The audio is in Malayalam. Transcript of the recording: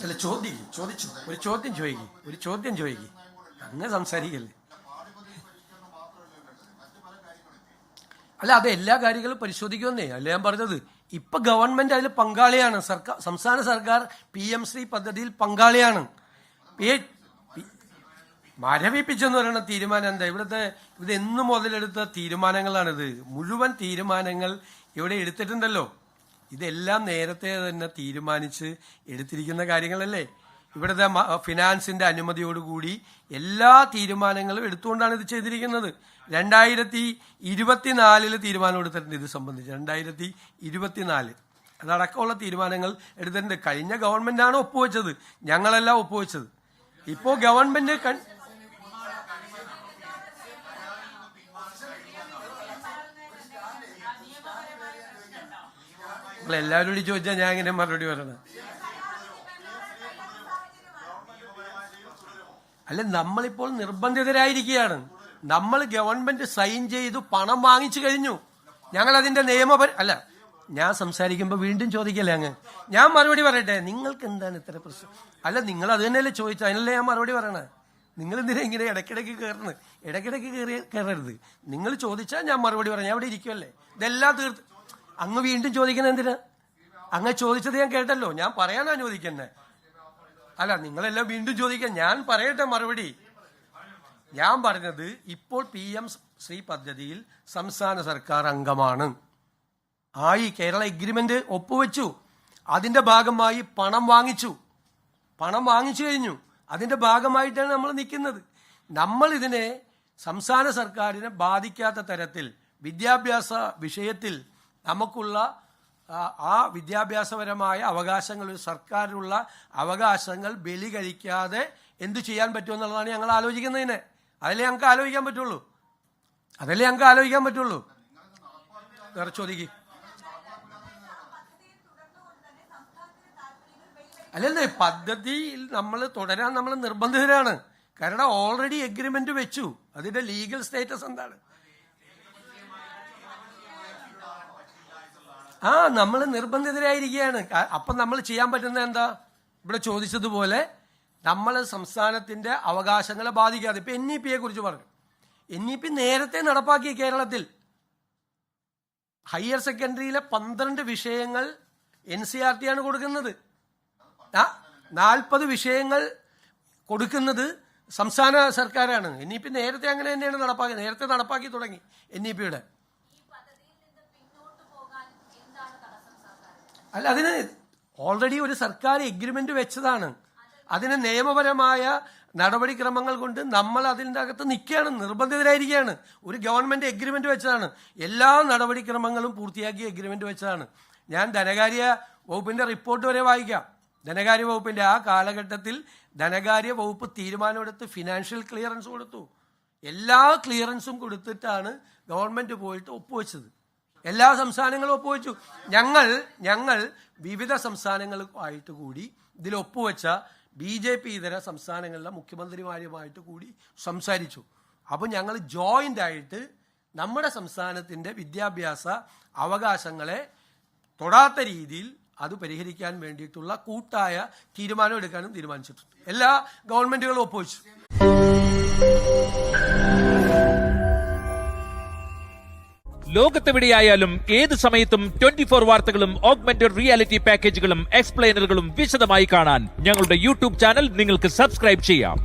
അല്ല ചോദിച്ചു ഒരു ചോദ്യം ചോദിക്കും അങ്ങനെ സംസാരിക്കല്ലേ. അല്ല, അത് എല്ലാ കാര്യങ്ങളും പരിശോധിക്കുമെന്നേ അല്ല ഞാൻ പറഞ്ഞത്. ഇപ്പൊ ഗവൺമെന്റ് അതിൽ പങ്കാളിയാണ്. സംസ്ഥാന സർക്കാർ PM ശ്രീ പദ്ധതിയിൽ പങ്കാളിയാണ്. മരവിപ്പിച്ചെന്ന് പറയുന്ന തീരുമാനം എന്താ? ഇത് എന്നു മുതലെടുത്ത തീരുമാനങ്ങളാണിത്. മുഴുവൻ തീരുമാനങ്ങൾ ഇവിടെ എടുത്തിട്ടുണ്ടല്ലോ. ഇതെല്ലാം നേരത്തെ തന്നെ തീരുമാനിച്ച് എടുത്തിരിക്കുന്ന കാര്യങ്ങളല്ലേ. ഇവിടുത്തെ ഫിനാൻസിന്റെ അനുമതിയോടുകൂടി എല്ലാ തീരുമാനങ്ങളും എടുത്തുകൊണ്ടാണ് ഇത് ചെയ്തിരിക്കുന്നത്. 2024 തീരുമാനം എടുത്തിട്ടുണ്ട് ഇത് സംബന്ധിച്ച്. 2024 അതടക്കമുള്ള തീരുമാനങ്ങൾ എടുത്തിട്ടുണ്ട്. കഴിഞ്ഞ ഗവൺമെന്റാണ് ഒപ്പുവെച്ചത്, ഞങ്ങളെല്ലാം ഒപ്പുവെച്ചത്. ഇപ്പോ ഗവൺമെന്റ് എല്ലാവരോടും ചോദിച്ചാൽ ഞാൻ ഇങ്ങനെ മറുപടി പറയണം. അല്ല, നമ്മളിപ്പോൾ നിർബന്ധിതരായിരിക്കുകയാണ്. നമ്മൾ ഗവൺമെന്റ് സൈൻ ചെയ്തു പണം വാങ്ങിച്ചു കഴിഞ്ഞു. ഞങ്ങൾ അതിന്റെ അല്ല, ഞാൻ സംസാരിക്കുമ്പോൾ വീണ്ടും ചോദിക്കല്ലേ അങ്ങ്. ഞാൻ മറുപടി പറയട്ടെ. നിങ്ങൾക്ക് എന്താണ് ഇത്ര പ്രശ്നം? അല്ല, നിങ്ങൾ അത് തന്നെയല്ലേ ചോദിച്ചു, അതിനല്ലേ ഞാൻ മറുപടി പറയണേ. നിങ്ങൾ എന്തിനാ ഇങ്ങനെ ഇടയ്ക്കിടയ്ക്ക് കയറുന്നത്? ഇടയ്ക്കിടയ്ക്ക് കയറരുത്. നിങ്ങൾ ചോദിച്ചാൽ ഞാൻ മറുപടി പറയാം. ഞാൻ അവിടെ ഇരിക്കുമല്ലേ. ഇതെല്ലാം തീർത്ത് അങ്ങ് വീണ്ടും ചോദിക്കുന്നത് എന്തിനാ? അങ്ങ് ചോദിച്ചത് ഞാൻ കേട്ടല്ലോ, ഞാൻ പറയാൻ അനുവദിക്കന്നെ. അല്ല, നിങ്ങളെല്ലാം വീണ്ടും ചോദിക്കാൻ. ഞാൻ പറയട്ടെ മറുപടി. ഞാൻ പറഞ്ഞത് ഇപ്പോൾ PM ശ്രീ പദ്ധതിയിൽ സംസ്ഥാന സർക്കാർ അംഗമാണ്. കേരള എഗ്രിമെന്റ് ഒപ്പുവെച്ചു. അതിന്റെ ഭാഗമായി പണം വാങ്ങിച്ചു കഴിഞ്ഞു. അതിന്റെ ഭാഗമായിട്ടാണ് നമ്മൾ നിൽക്കുന്നത്. നമ്മൾ ഇതിനെ സംസ്ഥാന സർക്കാരിനെ ബാധിക്കാത്ത തരത്തിൽ വിദ്യാഭ്യാസ വിഷയത്തിൽ നമുക്കുള്ള ആ വിദ്യാഭ്യാസപരമായ അവകാശങ്ങൾ, സർക്കാരിനുള്ള അവകാശങ്ങൾ ബലി കഴിക്കാതെ എന്തു ചെയ്യാൻ പറ്റുമെന്നുള്ളതാണ് ഞങ്ങൾ ആലോചിക്കുന്നതിന്. അതല്ലേ ഞങ്ങൾക്ക് ആലോചിക്കാൻ പറ്റുള്ളൂ. വേറെ ചോദിക്കും. അല്ലല്ലേ, പദ്ധതിയിൽ നമ്മൾ തുടരാൻ നമ്മൾ നിർബന്ധിതരാണ്. കാരണം ഓൾറെഡി എഗ്രിമെന്റ് വെച്ചു. അതിന്റെ ലീഗൽ സ്റ്റേറ്റസ് എന്താണ്? നമ്മൾ നിർബന്ധിതരായിരിക്കുകയാണ്. അപ്പം നമ്മൾ ചെയ്യാൻ പറ്റുന്നത് എന്താ? ഇവിടെ ചോദിച്ചതുപോലെ നമ്മൾ സംസ്ഥാനത്തിന്റെ അവകാശങ്ങളെ ബാധിക്കാതെ. ഇപ്പൊ NEP കുറിച്ച് പറഞ്ഞു. NEP നേരത്തെ നടപ്പാക്കി. കേരളത്തിൽ ഹയർ സെക്കൻഡറിയിലെ 12 വിഷയങ്ങൾ NCERT ആണ് കൊടുക്കുന്നത്. 40 വിഷയങ്ങൾ കൊടുക്കുന്നത് സംസ്ഥാന സർക്കാരാണ്. NEP നേരത്തെ അങ്ങനെ തന്നെയാണ് നടപ്പാക്കിയത്. നേരത്തെ നടപ്പാക്കി തുടങ്ങി NEPയുടെ. അല്ല, അതിന് ഓൾറെഡി ഒരു സർക്കാർ എഗ്രിമെന്റ് വെച്ചതാണ്. അതിന് നിയമപരമായ നടപടിക്രമങ്ങൾ കൊണ്ട് നമ്മൾ അതിൻ്റെ അകത്ത് നിൽക്കുകയാണ്, നിർബന്ധിതരായിരിക്കുകയാണ്. ഒരു ഗവൺമെന്റ് എഗ്രിമെന്റ് വെച്ചതാണ്. എല്ലാ നടപടിക്രമങ്ങളും പൂർത്തിയാക്കി എഗ്രിമെന്റ് വെച്ചതാണ്. ഞാൻ ധനകാര്യ വകുപ്പിന്റെ റിപ്പോർട്ട് വരെ വായിക്കാം. ധനകാര്യ വകുപ്പിന്റെ ആ കാലഘട്ടത്തിൽ ധനകാര്യ വകുപ്പ് തീരുമാനമെടുത്ത് ഫിനാൻഷ്യൽ ക്ലിയറൻസ് കൊടുത്തു. എല്ലാ ക്ലിയറൻസും കൊടുത്തിട്ടാണ് ഗവൺമെന്റ് പോയിട്ട് ഒപ്പുവെച്ചത്. എല്ലാ സംസ്ഥാനങ്ങളും ഒപ്പുവെച്ചു. ഞങ്ങൾ വിവിധ സംസ്ഥാനങ്ങളുമായിട്ട് കൂടി ഇതിൽ ഒപ്പുവെച്ച BJP ഇതര സംസ്ഥാനങ്ങളിലെ മുഖ്യമന്ത്രിമാരുമായിട്ട് കൂടി സംസാരിച്ചു. അപ്പോൾ ഞങ്ങൾ ജോയിന്റ് ആയിട്ട് നമ്മുടെ സംസ്ഥാനത്തിന്റെ വിദ്യാഭ്യാസ അവകാശങ്ങളെ തൊടാത്ത രീതിയിൽ അത് പരിഹരിക്കാൻ വേണ്ടിയിട്ടുള്ള കൂട്ടായ തീരുമാനം എടുക്കാനും തീരുമാനിച്ചിട്ടുണ്ട്. എല്ലാ ഗവൺമെന്റുകളും ഒപ്പുവെച്ചു. ലോകത്തെവിടെയായാലും ഏത് സമയത്തും 24 വാർത്തകളും ഓഗ്മെന്റഡ് റിയാലിറ്റി പാക്കേജുകളും എക്സ്പ്ലെയിനറുകളും വിശദമായി കാണാൻ ഞങ്ങളുടെ YouTube ചാനൽ നിങ്ങൾക്ക് സബ്സ്ക്രൈബ് ചെയ്യാം.